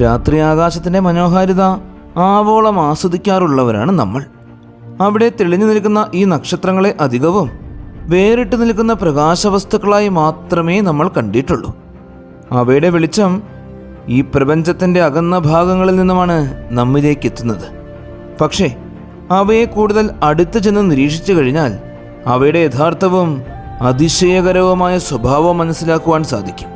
രാത്രി ആകാശത്തിൻ്റെ മനോഹാരിത ആവോളം ആസ്വദിക്കാറുള്ളവരാണ് നമ്മൾ. അവിടെ തെളിഞ്ഞു നിൽക്കുന്ന ഈ നക്ഷത്രങ്ങളെ അധികവും വേറിട്ട് നിൽക്കുന്ന പ്രകാശവസ്തുക്കളായി മാത്രമേ നമ്മൾ കണ്ടിട്ടുള്ളൂ. അവയുടെ വെളിച്ചം ഈ പ്രപഞ്ചത്തിൻ്റെ അകന്ന ഭാഗങ്ങളിൽ നിന്നുമാണ് നമ്മിലേക്ക് എത്തുന്നത്. പക്ഷേ അവയെ കൂടുതൽ അടുത്ത് ചെന്ന് നിരീക്ഷിച്ചു കഴിഞ്ഞാൽ അവയുടെ യഥാർത്ഥവും അതിശയകരവുമായ സ്വഭാവം മനസ്സിലാക്കുവാൻ സാധിക്കും.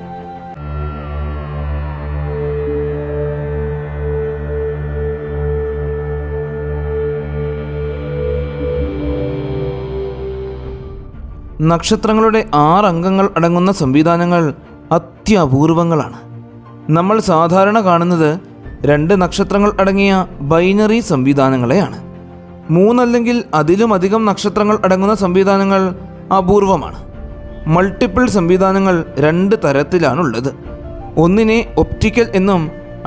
നക്ഷത്രങ്ങളുടെ 6 അംഗങ്ങൾ അടങ്ങുന്ന സംവിധാനങ്ങൾ അത്യപൂർവങ്ങളാണ്. നമ്മൾ സാധാരണ കാണുന്നത് 2 നക്ഷത്രങ്ങൾ അടങ്ങിയ ബൈനറി സംവിധാനങ്ങളെയാണ്. 3 അല്ലെങ്കിൽ അതിലുമധികം നക്ഷത്രങ്ങൾ അടങ്ങുന്ന സംവിധാനങ്ങൾ അപൂർവമാണ്. മൾട്ടിപ്പിൾ സംവിധാനങ്ങൾ 2 തരത്തിലാണുള്ളത്. ഒന്നിനെ ഒപ്റ്റിക്കൽ എന്നും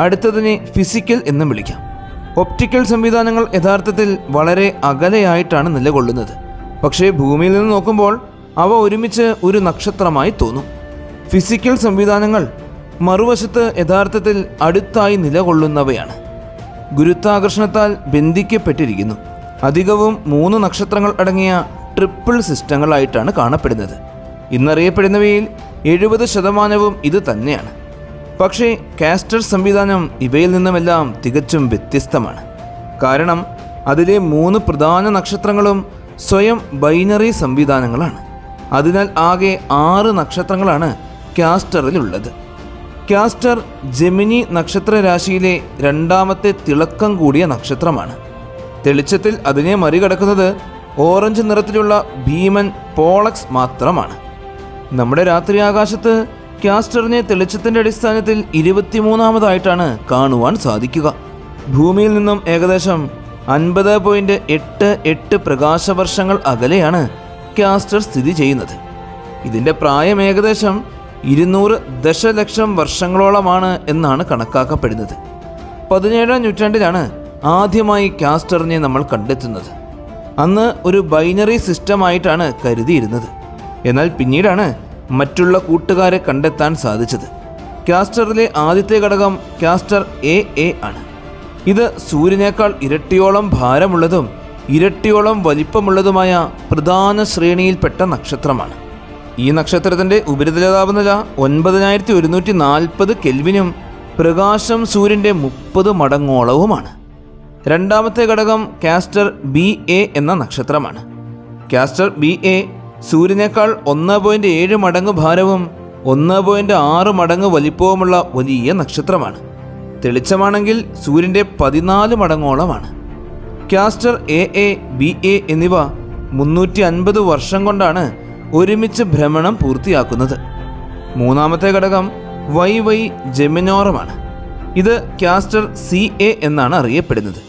അടുത്തതിനെ ഫിസിക്കൽ എന്നും വിളിക്കാം. ഒപ്റ്റിക്കൽ സംവിധാനങ്ങൾ യഥാർത്ഥത്തിൽ വളരെ അകലെയായിട്ടാണ് നിലകൊള്ളുന്നത്. പക്ഷേ ഭൂമിയിൽ നിന്ന് നോക്കുമ്പോൾ അവ ഒരുമിച്ച് ഒരു നക്ഷത്രമായി തോന്നും. ഫിസിക്കൽ സംവിധാനങ്ങൾ മറുവശത്ത് യഥാർത്ഥത്തിൽ അടുത്തായി നിലകൊള്ളുന്നവയാണ്. ഗുരുത്വാകർഷണത്താൽ ബന്ധിക്കപ്പെട്ടിരിക്കുന്നു. അധികവും 3 നക്ഷത്രങ്ങൾ അടങ്ങിയ ട്രിപ്പിൾ സിസ്റ്റങ്ങളായിട്ടാണ് കാണപ്പെടുന്നത്. ഇന്നറിയപ്പെടുന്നവയിൽ 70% ഇത് തന്നെയാണ്. പക്ഷേ കാസ്റ്റർ സംവിധാനം ഇവയിൽ നിന്നുമെല്ലാം തികച്ചും വ്യത്യസ്തമാണ്. കാരണം അതിലെ 3 പ്രധാന നക്ഷത്രങ്ങളും സ്വയം ബൈനറി സംവിധാനങ്ങളാണ്. അതിനാൽ ആകെ 6 നക്ഷത്രങ്ങളാണ് കാസ്റ്ററിലുള്ളത്. കാസ്റ്റർ ജെമിനി നക്ഷത്രരാശിയിലെ 2ാമത്തെ തിളക്കം കൂടിയ നക്ഷത്രമാണ്. തെളിച്ചത്തിൽ അതിനെ മറികടക്കുന്നത് ഓറഞ്ച് നിറത്തിലുള്ള ഭീമൻ പോളക്സ് മാത്രമാണ്. നമ്മുടെ രാത്രി ആകാശത്ത് കാസ്റ്ററിനെ തെളിച്ചത്തിൻ്റെ അടിസ്ഥാനത്തിൽ 23ാമതായിട്ടാണ് കാണുവാൻ സാധിക്കുക. ഭൂമിയിൽ നിന്നും ഏകദേശം 50.88 പ്രകാശവർഷങ്ങൾ അകലെയാണ് കാസ്റ്റർ സ്ഥിതി ചെയ്യുന്നത്. ഇതിൻ്റെ പ്രായം ഏകദേശം 200 ദശലക്ഷം വർഷങ്ങളോളമാണ് എന്നാണ് കണക്കാക്കപ്പെടുന്നത്. 17ാം നൂറ്റാണ്ടിലാണ് ആദ്യമായി കാസ്റ്ററിനെ നമ്മൾ കണ്ടെത്തുന്നത്. അന്ന് ഒരു ബൈനറി സിസ്റ്റമായിട്ടാണ് കരുതിയിരുന്നത്. എന്നാൽ പിന്നീടാണ് മറ്റുള്ള കൂട്ടുകാരെ കണ്ടെത്താൻ സാധിച്ചത്. കാസ്റ്ററിലെ ആദ്യത്തെ ഘടകം കാസ്റ്റർ എ ആണ്. ഇത് സൂര്യനേക്കാൾ ഇരട്ടിയോളം ഭാരമുള്ളതും ഇരട്ടിയോളം വലിപ്പമുള്ളതുമായ പ്രധാന ശ്രേണിയിൽപ്പെട്ട നക്ഷത്രമാണ്. ഈ നക്ഷത്രത്തിൻ്റെ ഉപരിതല താപനില 9140 കെൽവിനും പ്രകാശം സൂര്യൻ്റെ 30 മടങ്ങോളവുമാണ്. 2ാമത്തെ ഘടകം കാസ്റ്റർ BA എന്ന നക്ഷത്രമാണ്. കാസ്റ്റർ BA സൂര്യനേക്കാൾ 1.7 മടങ്ങ് ഭാരവും 1.6 മടങ്ങ് വലിപ്പവുമുള്ള വലിയ നക്ഷത്രമാണ്. തെളിച്ചമാണെങ്കിൽ സൂര്യൻ്റെ 14 മടങ്ങോളമാണ്. കാസ്റ്റർ AA, BA എന്നിവ 350 വർഷം കൊണ്ടാണ് ഒരുമിച്ച് ഭ്രമണം പൂർത്തിയാക്കുന്നത്. 3ാമത്തെ ഘടകം YY ജെമിനോറമാണ്. ഇത് കാസ്റ്റർ CA എന്നാണ് അറിയപ്പെടുന്നത്.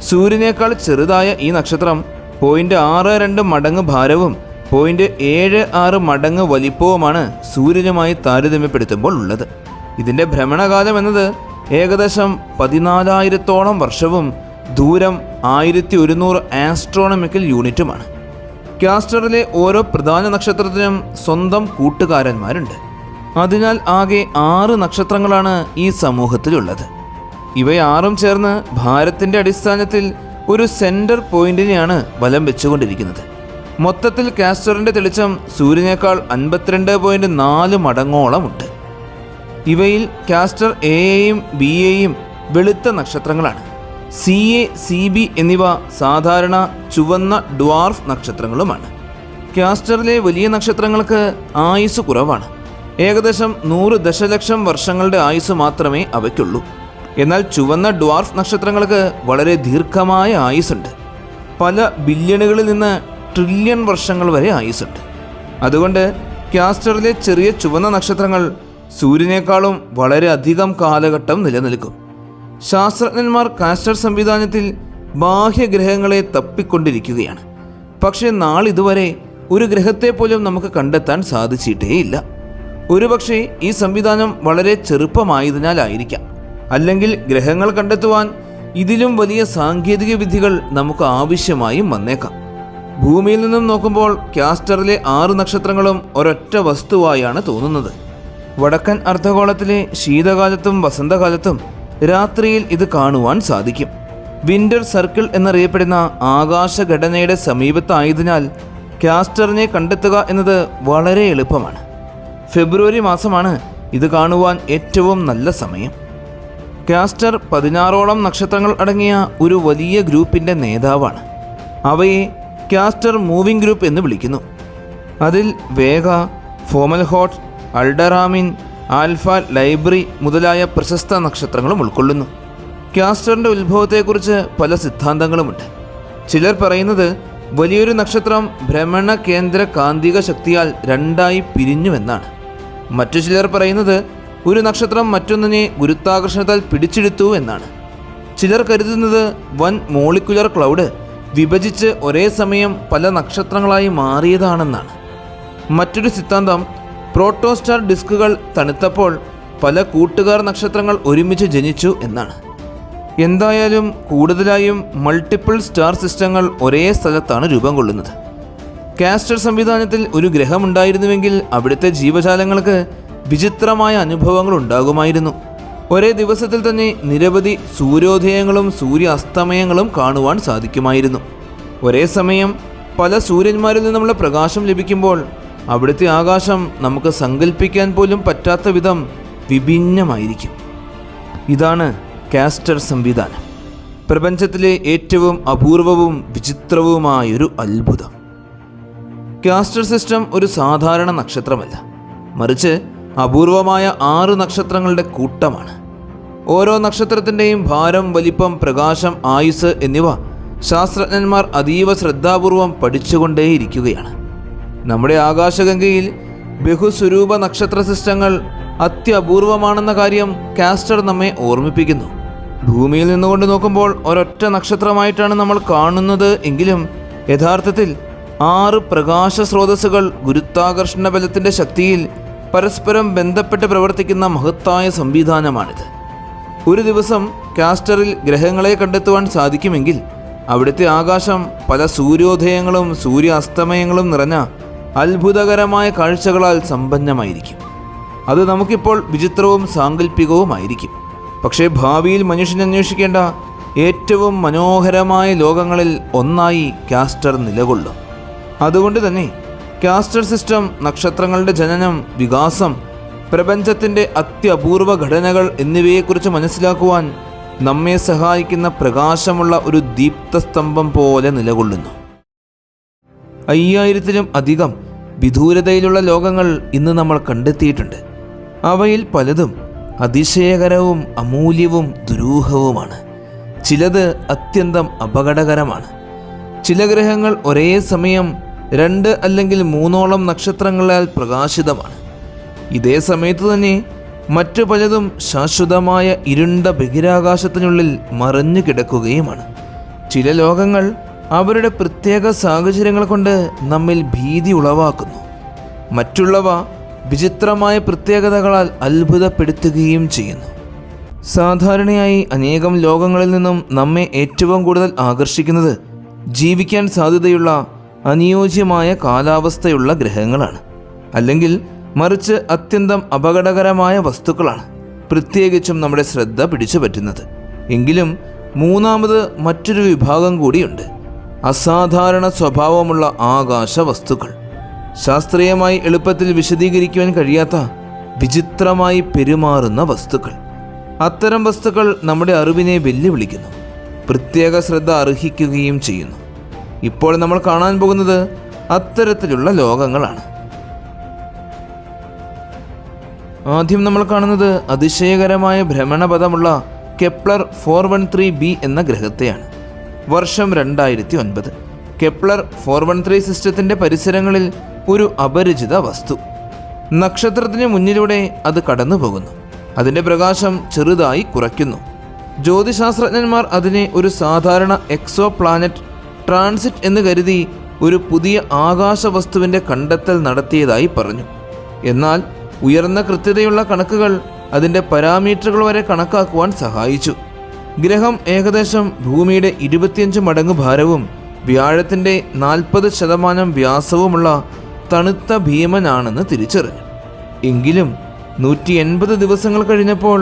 സൂര്യനേക്കാൾ ചെറുതായ ഈ നക്ഷത്രം 0.62 മടങ്ങ് ഭാരവും 0.76 മടങ്ങ് വലിപ്പവുമാണ് സൂര്യനുമായി താരതമ്യപ്പെടുത്തുമ്പോൾ ഉള്ളത്. ഇതിൻ്റെ ഭ്രമണകാലം എന്നത് ഏകദേശം 14,000ഓളം വർഷവും ദൂരം 1100 ആസ്ട്രോണമിക്കൽ യൂണിറ്റുമാണ്. കാസ്റ്ററിലെ ഓരോ പ്രധാന നക്ഷത്രത്തിനും സ്വന്തം കൂട്ടുകാരന്മാരുണ്ട്. അതിനാൽ ആകെ 6 നക്ഷത്രങ്ങളാണ് ഈ സമൂഹത്തിലുള്ളത്. ഇവയാറും ചേർന്ന് ഭാരത്തിൻ്റെ അടിസ്ഥാനത്തിൽ ഒരു സെൻറ്റർ പോയിന്റിനെയാണ് ബലം വെച്ചുകൊണ്ടിരിക്കുന്നത്. മൊത്തത്തിൽ കാസ്റ്ററിൻ്റെ തെളിച്ചം സൂര്യനേക്കാൾ 52.4 മടങ്ങോളമുണ്ട്. ഇവയിൽ കാസ്റ്റർ എയും ബിയെയും വെളുത്ത നക്ഷത്രങ്ങളാണ്. CA, CB എന്നിവ സാധാരണ ചുവന്ന ഡ്വാർഫ് നക്ഷത്രങ്ങളുമാണ്. കാസ്റ്ററിലെ വലിയ നക്ഷത്രങ്ങൾക്ക് ആയുസ് കുറവാണ്. ഏകദേശം 100 ദശലക്ഷം വർഷങ്ങളുടെ ആയുസ് മാത്രമേ അവയ്ക്കുള്ളൂ. എന്നാൽ ചുവന്ന ഡ്വാർഫ് നക്ഷത്രങ്ങൾക്ക് വളരെ ദീർഘമായ ആയുസ്സുണ്ട്. പല ബില്യണുകളിൽ നിന്ന് ട്രില്യൺ വർഷങ്ങൾ വരെ ആയുസ്സുണ്ട്. അതുകൊണ്ട് കാസ്റ്ററിലെ ചെറിയ ചുവന്ന നക്ഷത്രങ്ങൾ സൂര്യനേക്കാളും വളരെ അധികം കാലഘട്ടം നിലനിൽക്കും. ശാസ്ത്രജ്ഞന്മാർ കാസ്റ്റർ സംവിധാനത്തിൽ ബാഹ്യഗ്രഹങ്ങളെ തപ്പിക്കൊണ്ടിരിക്കുകയാണ്. പക്ഷേ നാളിതുവരെ ഒരു ഗ്രഹത്തെ പോലും നമുക്ക് കണ്ടെത്താൻ സാധിച്ചിട്ടേയില്ല. ഒരുപക്ഷെ ഈ സംവിധാനം വളരെ ചെറുപ്പമായതിനാലായിരിക്കാം. അല്ലെങ്കിൽ ഗ്രഹങ്ങൾ കണ്ടെത്തുവാൻ ഇതിലും വലിയ സാങ്കേതിക വിദ്യകൾ നമുക്ക് ആവശ്യമായും വന്നേക്കാം. ഭൂമിയിൽ നിന്നും നോക്കുമ്പോൾ കാസ്റ്ററിലെ 6 നക്ഷത്രങ്ങളും ഒരൊറ്റ വസ്തുവായാണ് തോന്നുന്നത്. വടക്കൻ അർദ്ധഗോളത്തിലെ ശീതകാലത്തും വസന്തകാലത്തും രാത്രിയിൽ ഇത് കാണുവാൻ സാധിക്കും. വിൻ്റർ സർക്കിൾ എന്നറിയപ്പെടുന്ന ആകാശഘടനയുടെ സമീപത്തായതിനാൽ കാസ്റ്ററിനെ കണ്ടെത്തുക എന്നത് വളരെ എളുപ്പമാണ്. ഫെബ്രുവരി മാസമാണ് ഇത് കാണുവാൻ ഏറ്റവും നല്ല സമയം. കാസ്റ്റർ 16ഓളം നക്ഷത്രങ്ങൾ അടങ്ങിയ ഒരു വലിയ ഗ്രൂപ്പിൻ്റെ നേതാവാണ്. അവയെ കാസ്റ്റർ മൂവിംഗ് ഗ്രൂപ്പ് എന്ന് വിളിക്കുന്നു. അതിൽ വേഗ, ഫോമൽഹോട്ട്, അൾഡറാമിൻ, ആൽഫ ലൈബ്രി മുതലായ പ്രശസ്ത നക്ഷത്രങ്ങളും ഉൾക്കൊള്ളുന്നു. കാസ്റ്ററിൻ്റെ ഉത്ഭവത്തെക്കുറിച്ച് പല സിദ്ധാന്തങ്ങളുമുണ്ട്. ചിലർ പറയുന്നത് വലിയൊരു നക്ഷത്രം ഭ്രമണ കേന്ദ്ര കാന്തിക ശക്തിയാൽ രണ്ടായി പിരിഞ്ഞുവെന്നാണ്. മറ്റു ചിലർ പറയുന്നത് ഒരു നക്ഷത്രം മറ്റൊന്നിനെ ഗുരുത്വാകർഷണത്താൽ പിടിച്ചെടുത്തു എന്നാണ്. ചിലർ കരുതുന്നത് വൻ മോളിക്കുലർ ക്ലൗഡ് വിഭജിച്ച് ഒരേ സമയം പല നക്ഷത്രങ്ങളായി മാറിയതാണെന്നാണ്. മറ്റൊരു സിദ്ധാന്തം പ്രോട്ടോസ്റ്റാർ ഡിസ്കുകൾ തണുത്തപ്പോൾ പല കൂട്ടുകാർ നക്ഷത്രങ്ങൾ ഒരുമിച്ച് ജനിച്ചു എന്നാണ്. എന്തായാലും കൂടുതലായും മൾട്ടിപ്പിൾ സ്റ്റാർ സിസ്റ്റങ്ങൾ ഒരേ സ്ഥലത്താണ് രൂപം കൊള്ളുന്നത്. കാസ്റ്റർ സംവിധാനത്തിൽ ഒരു ഗ്രഹമുണ്ടായിരുന്നുവെങ്കിൽ അവിടുത്തെ ജീവജാലങ്ങൾക്ക് വിചിത്രമായ അനുഭവങ്ങൾ ഉണ്ടാകുമായിരുന്നു. ഒരേ ദിവസത്തിൽ തന്നെ നിരവധി സൂര്യോദയങ്ങളും സൂര്യാസ്തമയങ്ങളും കാണുവാൻ സാധിക്കുമായിരുന്നു. ഒരേ സമയം പല സൂര്യന്മാരിൽ നിന്നുമുള്ള പ്രകാശം ലഭിക്കുമ്പോൾ അവിടുത്തെ ആകാശം നമുക്ക് സങ്കല്പിക്കാൻ പോലും പറ്റാത്ത വിധം വിഭിന്നമായിരിക്കും. ഇതാണ് കാസ്റ്റർ സംവിധാനം, പ്രപഞ്ചത്തിലെ ഏറ്റവും അപൂർവവും വിചിത്രവുമായൊരു അത്ഭുതം. കാസ്റ്റർ സിസ്റ്റം ഒരു സാധാരണ നക്ഷത്രമല്ല, മറിച്ച് അപൂർവമായ 6 നക്ഷത്രങ്ങളുടെ കൂട്ടമാണ്. ഓരോ നക്ഷത്രത്തിൻ്റെയും ഭാരം, വലിപ്പം, പ്രകാശം, ആയുസ് എന്നിവ ശാസ്ത്രജ്ഞന്മാർ അതീവ ശ്രദ്ധാപൂർവം പഠിച്ചുകൊണ്ടേയിരിക്കുകയാണ്. നമ്മുടെ ആകാശഗംഗയിൽ ബഹുസ്വരൂപ നക്ഷത്ര സിസ്റ്റങ്ങൾ അത്യപൂർവമാണെന്ന കാര്യം കാസ്റ്റർ നമ്മെ ഓർമ്മിപ്പിക്കുന്നു. ഭൂമിയിൽ നിന്നുകൊണ്ട് നോക്കുമ്പോൾ ഒരൊറ്റ നക്ഷത്രമായിട്ടാണ് നമ്മൾ കാണുന്നത് എങ്കിലും യഥാർത്ഥത്തിൽ 6 പ്രകാശ സ്രോതസ്സുകൾ ഗുരുത്വാകർഷണ ബലത്തിൻ്റെ ശക്തിയിൽ പരസ്പരം ബന്ധപ്പെട്ട് പ്രവർത്തിക്കുന്ന മഹത്തായ സംവിധാനമാണിത്. ഒരു ദിവസം കാസ്റ്ററിൽ ഗ്രഹങ്ങളെ കണ്ടെത്തുവാൻ സാധിക്കുമെങ്കിൽ അവിടുത്തെ ആകാശം പല സൂര്യോദയങ്ങളും സൂര്യാസ്തമയങ്ങളും നിറഞ്ഞ അത്ഭുതകരമായ കാഴ്ചകളാൽ സമ്പന്നമായിരിക്കും. അത് നമുക്കിപ്പോൾ വിചിത്രവും സാങ്കല്പികവുമായിരിക്കും. പക്ഷേ ഭാവിയിൽ മനുഷ്യൻ അന്വേഷിക്കേണ്ട ഏറ്റവും മനോഹരമായ ലോകങ്ങളിൽ ഒന്നായി കാസ്റ്റർ നിലകൊള്ളും. അതുകൊണ്ട് തന്നെ കാസ്റ്റർ സിസ്റ്റം, നക്ഷത്രങ്ങളുടെ ജനനം, വികാസം, പ്രപഞ്ചത്തിൻ്റെ അത്യപൂർവ ഘടനകൾ എന്നിവയെക്കുറിച്ച് മനസ്സിലാക്കുവാൻ നമ്മെ സഹായിക്കുന്ന പ്രകാശമുള്ള ഒരു ദീപ്തസ്തംഭം പോലെ നിലകൊള്ളുന്നു. 5000-ത്തിലും അധികം വിദൂരതയിലുള്ള ലോകങ്ങൾ ഇന്ന് നമ്മൾ കണ്ടെത്തിയിട്ടുണ്ട്. അവയിൽ പലതും അതിശയകരവും അമൂല്യവും ദുരൂഹവുമാണ്. ചിലത് അത്യന്തം അപകടകരമാണ്. ചില ഗ്രഹങ്ങൾ ഒരേ സമയം 2 അല്ലെങ്കിൽ 3ഓളം നക്ഷത്രങ്ങളാൽ പ്രകാശിതമാണ്. ഇതേ സമയത്ത് തന്നെ മറ്റു പലതും ശാശ്വതമായ ഇരുണ്ട ബഹിരാകാശത്തിനുള്ളിൽ മറഞ്ഞു കിടക്കുകയുമാണ്. ചില ലോകങ്ങൾ അവരുടെ പ്രത്യേക സാഹചര്യങ്ങൾ കൊണ്ട് നമ്മിൽ ഭീതി ഉളവാക്കുന്നു. മറ്റുള്ളവ വിചിത്രമായ പ്രത്യേകതകളാൽ അത്ഭുതപ്പെടുത്തുകയും ചെയ്യുന്നു. സാധാരണയായി അനേകം ലോകങ്ങളിൽ നിന്നും നമ്മെ ഏറ്റവും കൂടുതൽ ആകർഷിക്കുന്നത് ജീവിക്കാൻ സാധ്യതയുള്ള അനുയോജ്യമായ കാലാവസ്ഥയുള്ള ഗ്രഹങ്ങളാണ്, അല്ലെങ്കിൽ മറിച്ച് അത്യന്തം അപകടകരമായ വസ്തുക്കളാണ് പ്രത്യേകിച്ചും നമ്മുടെ ശ്രദ്ധ പിടിച്ചു പറ്റുന്നത്. എങ്കിലും മൂന്നാമത് മറ്റൊരു വിഭാഗം കൂടിയുണ്ട്: അസാധാരണ സ്വഭാവമുള്ള ആകാശ വസ്തുക്കൾ. ശാസ്ത്രീയമായി എളുപ്പത്തിൽ വിശദീകരിക്കുവാൻ കഴിയാത്ത വിചിത്രമായി പെരുമാറുന്ന വസ്തുക്കൾ. അത്തരം വസ്തുക്കൾ നമ്മുടെ അറിവിനെ വെല്ലുവിളിക്കുന്നു, പ്രത്യേക ശ്രദ്ധ അർഹിക്കുകയും ചെയ്യുന്നു. ഇപ്പോൾ നമ്മൾ കാണാൻ പോകുന്നത് അത്തരത്തിലുള്ള ലോകങ്ങളാണ്. ആദ്യം നമ്മൾ കാണുന്നത് അതിശയകരമായ ഭ്രമണപഥമുള്ള കെപ്ലർ 413b എന്ന ഗ്രഹത്തെയാണ്. വർഷം 2009. കെപ്ലർ 413 സിസ്റ്റത്തിൻ്റെ പരിസരങ്ങളിൽ ഒരു അപരിചിത വസ്തു. നക്ഷത്രത്തിന് മുന്നിലൂടെ അത് കടന്നു പോകുന്നു. അതിൻ്റെ പ്രകാശം ചെറുതായി കുറയ്ക്കുന്നു. ജ്യോതിശാസ്ത്രജ്ഞന്മാർ അതിനെ ഒരു സാധാരണ എക്സോ പ്ലാനറ്റ് ട്രാൻസിറ്റ് എന്ന് കരുതി ഒരു പുതിയ ആകാശ വസ്തുവിൻ്റെ കണ്ടെത്തൽ നടത്തിയതായി പറഞ്ഞു. എന്നാൽ ഉയർന്ന കൃത്യതയുള്ള കണക്കുകൾ അതിൻ്റെ പാരാമീറ്ററുകൾ വരെ കണക്കാക്കുവാൻ സഹായിച്ചു. ഗ്രഹം ഏകദേശം ഭൂമിയുടെ 25 മടങ്ങ് ഭാരവും വ്യാഴത്തിൻ്റെ 40% വ്യാസവുമുള്ള തണുത്ത ഭീമനാണെന്ന് തിരിച്ചറിഞ്ഞു. എങ്കിലും 180 ദിവസങ്ങൾ കഴിഞ്ഞപ്പോൾ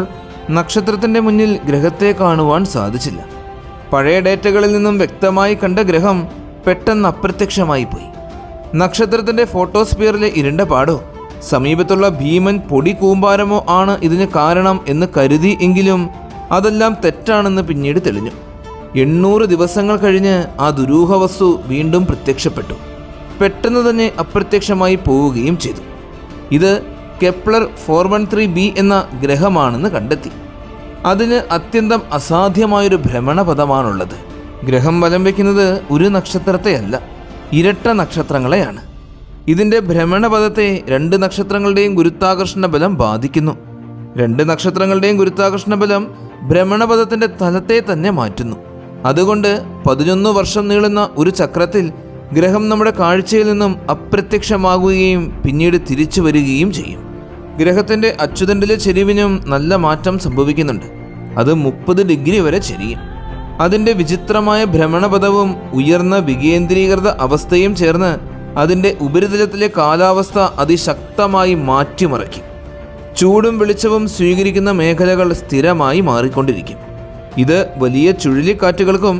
നക്ഷത്രത്തിൻ്റെ മുന്നിൽ ഗ്രഹത്തെ കാണുവാൻ സാധിച്ചില്ല. പഴയ ഡേറ്റകളിൽ നിന്നും വ്യക്തമായി കണ്ട ഗ്രഹം പെട്ടെന്ന് അപ്രത്യക്ഷമായി പോയി. നക്ഷത്രത്തിൻ്റെ ഫോട്ടോസ്ഫിയറിലെ ഇരുണ്ട പാടോ സമീപത്തുള്ള ഭീമൻ പൊടി കൂമ്പാരമോ ആണ് ഇതിന് കാരണം എന്ന് കരുതി. എങ്കിലും അതെല്ലാം തെറ്റാണെന്ന് പിന്നീട് തെളിഞ്ഞു. 800 ദിവസങ്ങൾ കഴിഞ്ഞ് ആ ദുരൂഹ വസ്തു വീണ്ടും പ്രത്യക്ഷപ്പെട്ടു. പെട്ടെന്ന് തന്നെ അപ്രത്യക്ഷമായി പോവുകയും ചെയ്തു. ഇത് കെപ്ലർ 413b എന്ന ഗ്രഹമാണെന്ന് കണ്ടെത്തി. അതിന് അത്യന്തം അസാധ്യമായൊരു ഭ്രമണപഥമാണുള്ളത്. ഗ്രഹം വലം വയ്ക്കുന്നത് ഒരു നക്ഷത്രത്തെയല്ല, ഇരട്ട നക്ഷത്രങ്ങളെയാണ്. ഇതിൻ്റെ ഭ്രമണപഥത്തെ 2 നക്ഷത്രങ്ങളുടെയും ഗുരുത്വാകർഷണ ബലം ബാധിക്കുന്നു. 2 നക്ഷത്രങ്ങളുടെയും ഗുരുത്വാകർഷണ ബലം ഭ്രമണപഥത്തിൻ്റെ തലത്തെ തന്നെ മാറ്റുന്നു. അതുകൊണ്ട് 11 വർഷം നീളുന്ന ഒരു ചക്രത്തിൽ ഗ്രഹം നമ്മുടെ കാഴ്ചയിൽ നിന്നും അപ്രത്യക്ഷമാകുകയും പിന്നീട് തിരിച്ചു വരികയും ചെയ്യും. ഗ്രഹത്തിൻ്റെ അച്ചുതണ്ടിലെ ചെരിവിനും നല്ല മാറ്റം സംഭവിക്കുന്നുണ്ട്. അത് 30 ഡിഗ്രി വരെ ചെരിയും. അതിൻ്റെ വിചിത്രമായ ഭ്രമണപഥവും ഉയർന്ന വികേന്ദ്രീകൃത അവസ്ഥയും ചേർന്ന് അതിൻ്റെ ഉപരിതലത്തിലെ കാലാവസ്ഥ അതിശക്തമായി മാറ്റിമറിക്കും. ചൂടും വെളിച്ചവും സ്വീകരിക്കുന്ന മേഖലകൾ സ്ഥിരമായി മാറിക്കൊണ്ടിരിക്കും. ഇത് വലിയ ചുഴലിക്കാറ്റുകൾക്കും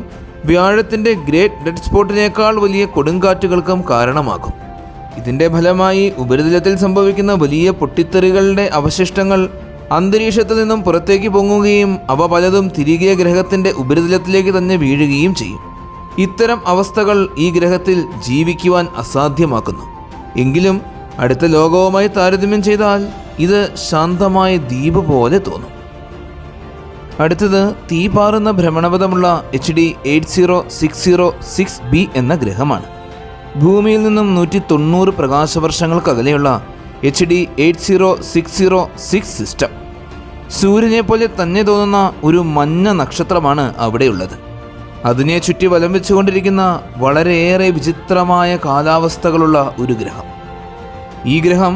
വ്യാഴത്തിൻ്റെ ഗ്രേറ്റ് ഡെഡ് സ്പോട്ടിനേക്കാൾ വലിയ കൊടുങ്കാറ്റുകൾക്കും കാരണമാകും. ഇതിൻ്റെ ഫലമായി ഉപരിതലത്തിൽ സംഭവിക്കുന്ന വലിയ പൊട്ടിത്തെറികളുടെ അവശിഷ്ടങ്ങൾ അന്തരീക്ഷത്തിൽ നിന്നും പുറത്തേക്ക് പൊങ്ങുകയും അവ പലതും തിരികെ ഗ്രഹത്തിൻ്റെ ഉപരിതലത്തിലേക്ക് തന്നെ വീഴുകയും ചെയ്യും. ഇത്തരം അവസ്ഥകൾ ഈ ഗ്രഹത്തിൽ ജീവിക്കുവാൻ അസാധ്യമാക്കുന്നു. എങ്കിലും അടുത്ത ലോകവുമായി താരതമ്യം ചെയ്താൽ ഇത് ശാന്തമായ ദ്വീപ് പോലെ തോന്നും. അടുത്തത് തീപാറുന്ന ഭ്രമണപഥമുള്ള HD 80606b എന്ന ഗ്രഹമാണ്. ഭൂമിയിൽ നിന്നും 190 പ്രകാശവർഷങ്ങൾക്കകലെയുള്ള HD 80606 സിസ്റ്റം സൂര്യനെ പോലെ തന്നെ തോന്നുന്ന ഒരു മഞ്ഞ നക്ഷത്രമാണ് അവിടെയുള്ളത്. അതിനെ ചുറ്റി വലം വെച്ചുകൊണ്ടിരിക്കുന്ന വളരെയേറെ വിചിത്രമായ കാലാവസ്ഥകളുള്ള ഒരു ഗ്രഹം. ഈ ഗ്രഹം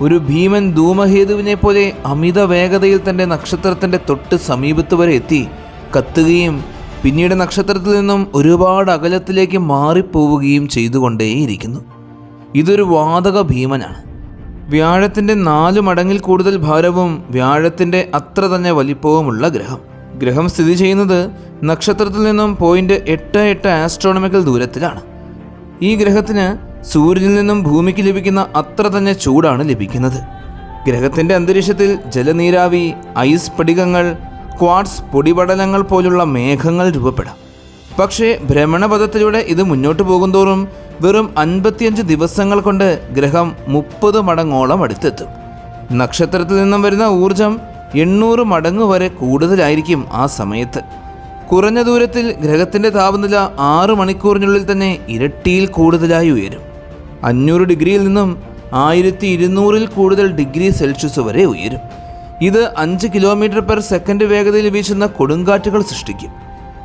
ഒരു ഭീമൻ ധൂമഹേതുവിനെ പോലെ അമിത വേഗതയിൽ തൻ്റെ നക്ഷത്രത്തിൻ്റെ തൊട്ട് സമീപത്ത് വരെ എത്തി കത്തുകയും പിന്നീട് നക്ഷത്രത്തിൽ നിന്നും ഒരുപാട് അകലത്തിലേക്ക് മാറിപ്പോവുകയും ചെയ്തുകൊണ്ടേയിരിക്കുന്നു. ഇതൊരു വാതക ഭീമനാണ്. വ്യാഴത്തിൻ്റെ 4 മടങ്ങിൽ കൂടുതൽ ഭാരവും വ്യാഴത്തിൻ്റെ അത്ര തന്നെ വലിപ്പവുമുള്ള ഗ്രഹം. ഗ്രഹം സ്ഥിതി ചെയ്യുന്നത് നക്ഷത്രത്തിൽ നിന്നും 0.88 ആസ്ട്രോണമിക്കൽ ദൂരത്തിലാണ്. ഈ ഗ്രഹത്തിന് സൂര്യനിൽ നിന്നും ഭൂമിക്ക് ലഭിക്കുന്ന അത്ര തന്നെ ചൂടാണ് ലഭിക്കുന്നത്. ഗ്രഹത്തിൻ്റെ അന്തരീക്ഷത്തിൽ ജലനീരാവി, ഐസ് സ്ഫടികങ്ങൾ, ക്വാർട്സ് പൊടിപടലങ്ങൾ പോലുള്ള മേഘങ്ങൾ രൂപപ്പെടാം. പക്ഷേ ഭ്രമണപഥത്തിലൂടെ ഇത് മുന്നോട്ട് പോകുന്തോറും വെറും 55 ദിവസങ്ങൾ കൊണ്ട് ഗ്രഹം 30 മടങ്ങോളം അടുത്തെത്തും. നക്ഷത്രത്തിൽ നിന്നും വരുന്ന ഊർജം 800 മടങ്ങ് വരെ കൂടുതലായിരിക്കും ആ സമയത്ത്. കുറഞ്ഞ ദൂരത്തിൽ ഗ്രഹത്തിൻ്റെ താപനില 6 മണിക്കൂറിനുള്ളിൽ തന്നെ ഇരട്ടിയിൽ കൂടുതലായി ഉയരും. 500 ഡിഗ്രിയിൽ നിന്നും 1200 കൂടുതൽ ഡിഗ്രി സെൽഷ്യസ് വരെ ഉയരും. ഇത് 5 km/s വേഗതയിൽ വീശുന്ന കൊടുങ്കാറ്റുകൾ സൃഷ്ടിക്കും.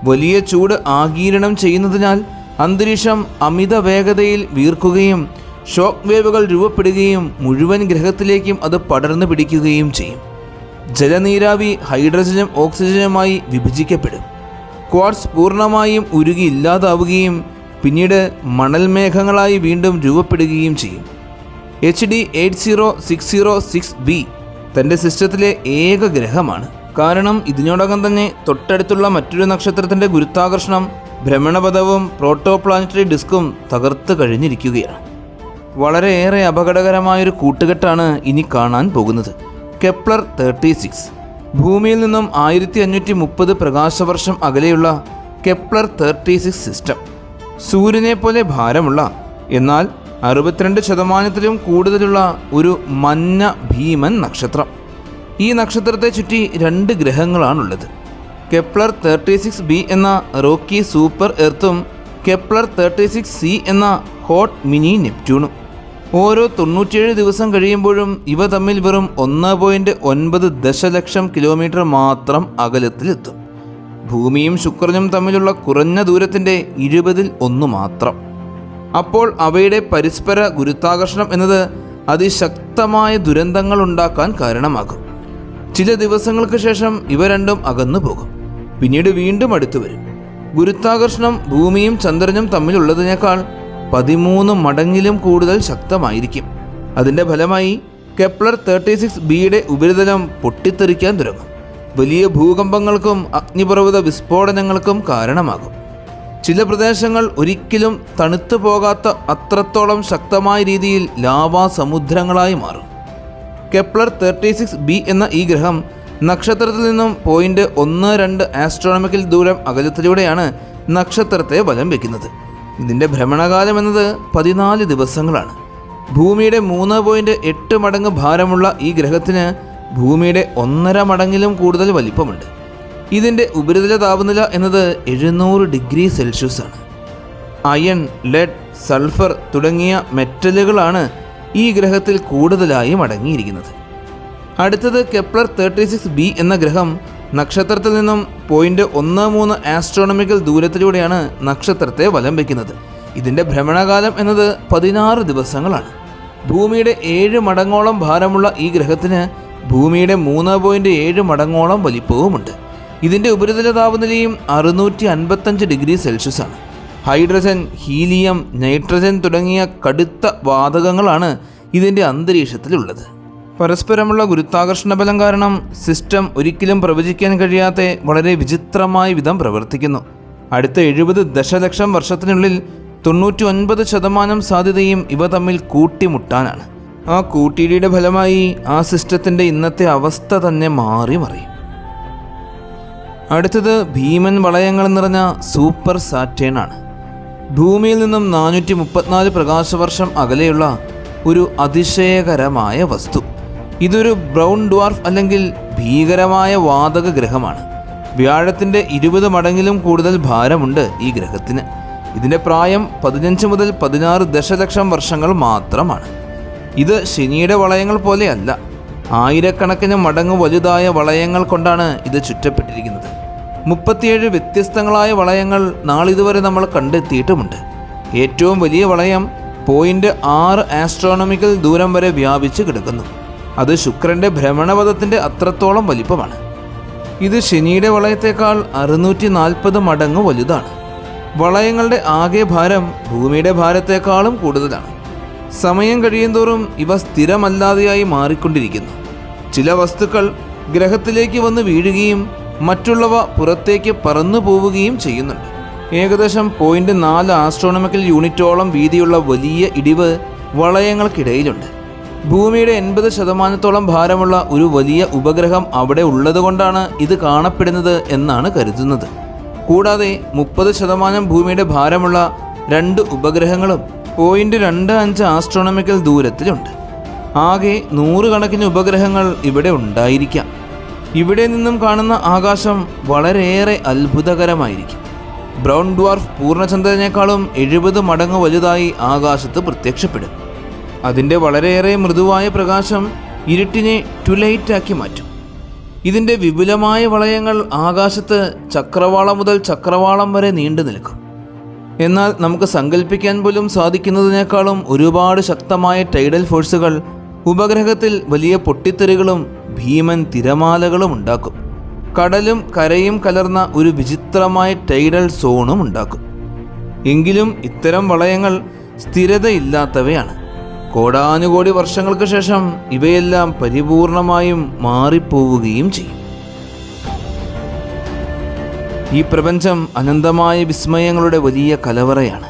വലിയ ചൂട് ആഗിരണം ചെയ്യുന്നതിനാൽ അന്തരീക്ഷം അമിത വേഗതയിൽ വീർക്കുകയും ഷോക്ക് വേവുകൾ രൂപപ്പെടുകയും മുഴുവൻ ഗ്രഹത്തിലേക്കും അത് പടർന്നു പിടിക്കുകയും ചെയ്യും. ജലനീരാവി ഹൈഡ്രജനും ഓക്സിജനുമായി വിഭജിക്കപ്പെടും. ക്വാർട്സ് പൂർണ്ണമായും ഉരുകി ഇല്ലാതാവുകയും പിന്നീട് മണൽമേഘങ്ങളായി വീണ്ടും രൂപപ്പെടുകയും ചെയ്യും. HD 80606b തൻ്റെ സിസ്റ്റത്തിലെ ഏക ഗ്രഹമാണ്. കാരണം ഇതിനോടകം തന്നെ തൊട്ടടുത്തുള്ള മറ്റൊരു നക്ഷത്രത്തിൻ്റെ ഗുരുത്വാകർഷണം ഭ്രമണപഥവും പ്രോട്ടോപ്ലാനറ്ററി ഡിസ്കും തകർത്ത് കഴിഞ്ഞിരിക്കുകയാണ്. വളരെയേറെ അപകടകരമായൊരു കൂട്ടുകെട്ടാണ് ഇനി കാണാൻ പോകുന്നത്. കെപ്ലർ 36. ഭൂമിയിൽ നിന്നും 1530 പ്രകാശവർഷം അകലെയുള്ള കെപ്ലർ 36 സിസ്റ്റം സൂര്യനെ പോലെ ഭാരമുള്ള എന്നാൽ 62% കൂടുതലുള്ള ഒരു മഞ്ഞ ഭീമൻ നക്ഷത്രം. ഈ നക്ഷത്രത്തെ ചുറ്റി 2 ഗ്രഹങ്ങളാണുള്ളത്. കെപ്ലർ 36b എന്ന റോക്കി സൂപ്പർ എർത്തും കെപ്ലർ 36c എന്ന ഹോട്ട് മിനി നെപ്റ്റ്യൂണും. ഓരോ 97 ദിവസം കഴിയുമ്പോഴും ഇവ തമ്മിൽ വെറും 1.9 ദശലക്ഷം കിലോമീറ്റർ മാത്രം അകലത്തിലെത്തും. ഭൂമിയും ശുക്രനും തമ്മിലുള്ള കുറഞ്ഞ ദൂരത്തിൻ്റെ 20% മാത്രം. അപ്പോൾ അവയുടെ പരസ്പര ഗുരുത്വാകർഷണം എന്നത് അതിശക്തമായ ദുരന്തങ്ങൾ ഉണ്ടാക്കാൻ കാരണമാകും. ചില ദിവസങ്ങൾക്ക് ശേഷം ഇവ രണ്ടും അകന്നു പോകും, പിന്നീട് വീണ്ടും അടുത്തു വരും. ഗുരുത്വാകർഷണം ഭൂമിയും ചന്ദ്രനും തമ്മിലുള്ളതിനേക്കാൾ 13 മടങ്ങിലും കൂടുതൽ ശക്തമായിരിക്കും. അതിൻ്റെ ഫലമായി കെപ്ലർ 36bയുടെ ഉപരിതലം പൊട്ടിത്തെറിക്കാൻ തുടങ്ങും. വലിയ ഭൂകമ്പങ്ങൾക്കും അഗ്നിപർവ്വത വിസ്ഫോടനങ്ങൾക്കും കാരണമാകും. ചില പ്രദേശങ്ങൾ ഒരിക്കലും തണുത്തു പോകാത്ത അത്രത്തോളം ശക്തമായ രീതിയിൽ ലാവാ സമുദ്രങ്ങളായി മാറും. കെപ്ലർ 36b എന്ന ഈ ഗ്രഹം നക്ഷത്രത്തിൽ നിന്നും 0.12 ആസ്ട്രോണമിക്കൽ ദൂരം അകലത്തിലൂടെയാണ് നക്ഷത്രത്തെ വലം വയ്ക്കുന്നത്. ഇതിൻ്റെ ഭ്രമണകാലം എന്നത് 14 ദിവസങ്ങളാണ്. ഭൂമിയുടെ 3.8 മടങ്ങ് ഭാരമുള്ള ഈ ഗ്രഹത്തിന് ഭൂമിയുടെ 1.5 മടങ്ങിലും കൂടുതൽ വലിപ്പമുണ്ട്. ഇതിൻ്റെ ഉപരിതല താപനില എന്നത് 700 ഡിഗ്രി സെൽഷ്യസ് ആണ്. അയൺ, ലെഡ്, സൾഫർ തുടങ്ങിയ മെറ്റലുകളാണ് ഈ ഗ്രഹത്തിൽ കൂടുതലായും അടങ്ങിയിരിക്കുന്നത്. അടുത്തത് കെപ്ലർ 36b എന്ന ഗ്രഹം നക്ഷത്രത്തിൽ നിന്നും 0.13 ആസ്ട്രോണമിക്കൽ ദൂരത്തിലൂടെയാണ് നക്ഷത്രത്തെ വലം വയ്ക്കുന്നത്. ഇതിൻ്റെ ഭ്രമണകാലം എന്നത് 16 ദിവസങ്ങളാണ്. ഭൂമിയുടെ 7 മടങ്ങോളം ഭാരമുള്ള ഈ ഗ്രഹത്തിന് ഭൂമിയുടെ 3.7 മടങ്ങോളം വലിപ്പവുമുണ്ട്. ഇതിൻ്റെ ഉപരിതല താപനിലയും 655 ഡിഗ്രി സെൽഷ്യസ് ആണ്. ഹൈഡ്രജൻ, ഹീലിയം, നൈട്രജൻ തുടങ്ങിയ കടുത്ത വാതകങ്ങളാണ് ഇതിൻ്റെ അന്തരീക്ഷത്തിലുള്ളത്. പരസ്പരമുള്ള ഗുരുത്വാകർഷണ ബലം കാരണം സിസ്റ്റം ഒരിക്കലും പ്രവചിക്കാൻ കഴിയാത്ത വളരെ വിചിത്രമായ വിധം പ്രവർത്തിക്കുന്നു. അടുത്ത 70 ദശലക്ഷം വർഷത്തിനുള്ളിൽ 99% സാധ്യതയും ഇവ തമ്മിൽ കൂട്ടിമുട്ടാനാണ്. ആ കൂട്ടിയിടിയുടെ ഫലമായി ആ സിസ്റ്റത്തിൻ്റെ ഇന്നത്തെ അവസ്ഥ തന്നെ മാറി മറിയും. അടുത്തത് ഭീമൻ വളയങ്ങൾ നിറഞ്ഞ സൂപ്പർ സാറ്റേൺ ആണ്. ഭൂമിയിൽ നിന്നും 434 പ്രകാശവർഷം അകലെയുള്ള ഒരു അതിശയകരമായ വസ്തു. ഇതൊരു ബ്രൗൺ ഡ്വാർഫ് അല്ലെങ്കിൽ ഭീകരമായ വാതക ഗ്രഹമാണ്. വ്യാഴത്തിൻ്റെ 20 മടങ്ങിലും കൂടുതൽ ഭാരമുണ്ട് ഈ ഗ്രഹത്തിന്. ഇതിൻ്റെ പ്രായം 15 മുതൽ 16 ദശലക്ഷം വർഷങ്ങൾ മാത്രമാണ്. ഇത് ശനിയുടെ വളയങ്ങൾ പോലെയല്ല. ആയിരക്കണക്കിന് മടങ്ങ് വലുതായ വളയങ്ങൾ കൊണ്ടാണ് ഇത് ചുറ്റപ്പെട്ടിരിക്കുന്നത്. 37 വ്യത്യസ്തങ്ങളായ വളയങ്ങൾ നാളിതുവരെ നമ്മൾ കണ്ടെത്തിയിട്ടുമുണ്ട്. ഏറ്റവും വലിയ വളയം 0.6 ആസ്ട്രോണമിക്കൽ ദൂരം വരെ വ്യാപിച്ച് കിടക്കുന്നു. അത് ശുക്രൻ്റെ ഭ്രമണപഥത്തിൻ്റെ അത്രത്തോളം വലിപ്പമാണ്. ഇത് ശനിയുടെ വളയത്തേക്കാൾ 640 മടങ്ങ് വലുതാണ്. വളയങ്ങളുടെ ആകെ ഭാരം ഭൂമിയുടെ ഭാരത്തേക്കാളും കൂടുതലാണ്. സമയം കഴിയുന്തോറും ഇവ സ്ഥിരമല്ലാതെയായി മാറിക്കൊണ്ടിരിക്കുന്നു. ചില വസ്തുക്കൾ ഗ്രഹത്തിലേക്ക് വന്ന് വീഴുകയും മറ്റുള്ളവ പുറത്തേക്ക് പറന്നു പോവുകയും ചെയ്യുന്നുണ്ട്. ഏകദേശം 0.4 ആസ്ട്രോണമിക്കൽ യൂണിറ്റോളം വീതിയുള്ള വലിയ ഇടിവ് വളയങ്ങൾക്കിടയിലുണ്ട്. ഭൂമിയുടെ 80% ഭാരമുള്ള ഒരു വലിയ ഉപഗ്രഹം അവിടെ ഉള്ളതുകൊണ്ടാണ് ഇത് കാണപ്പെടുന്നത് എന്നാണ് കരുതുന്നത്. കൂടാതെ 30% ഭൂമിയുടെ ഭാരമുള്ള 2 ഉപഗ്രഹങ്ങളും 0.25 ആസ്ട്രോണമിക്കൽ ദൂരത്തിലുണ്ട്. ആകെ 100 കണക്കിന് ഉപഗ്രഹങ്ങൾ ഇവിടെ ഉണ്ടായിരിക്കാം. ഇവിടെ നിന്നും കാണുന്ന ആകാശം വളരെയേറെ അത്ഭുതകരമായിരിക്കും. ബ്രൗൺ ഡ്വാർഫ് പൂർണ്ണചന്ദ്രനേക്കാളും 70 മടങ്ങ് വലുതായി ആകാശത്ത് പ്രത്യക്ഷപ്പെടും. അതിൻ്റെ വളരെയേറെ മൃദുവായ പ്രകാശം ഇരുട്ടിനെ ട്വിലൈറ്റാക്കി മാറ്റും. ഇതിൻ്റെ വിപുലമായ വളയങ്ങൾ ആകാശത്ത് ചക്രവാളം മുതൽ ചക്രവാളം വരെ നീണ്ടു നിൽക്കും. എന്നാൽ നമുക്ക് സങ്കല്പിക്കാൻ പോലും സാധിക്കുന്നതിനേക്കാളും ഒരുപാട് ശക്തമായ ടൈഡൽ ഫോഴ്സുകൾ ഉപഗ്രഹത്തിൽ വലിയ പൊട്ടിത്തെറികളും ഭീമൻ തിരമാലകളും ഉണ്ടാക്കും. കടലും കരയും കലർന്ന ഒരു വിചിത്രമായ ടൈഡൽ സോണും ഉണ്ടാക്കും. എങ്കിലും ഇത്തരം വളയങ്ങൾ സ്ഥിരതയില്ലാത്തവയാണ്. കോടാനുകോടി വർഷങ്ങൾക്ക് ശേഷം ഇവയെല്ലാം പരിപൂർണമായും മാറിപ്പോവുകയും ചെയ്യും. ഈ പ്രപഞ്ചം അനന്തമായ വിസ്മയങ്ങളുടെ വലിയ കലവറയാണ്.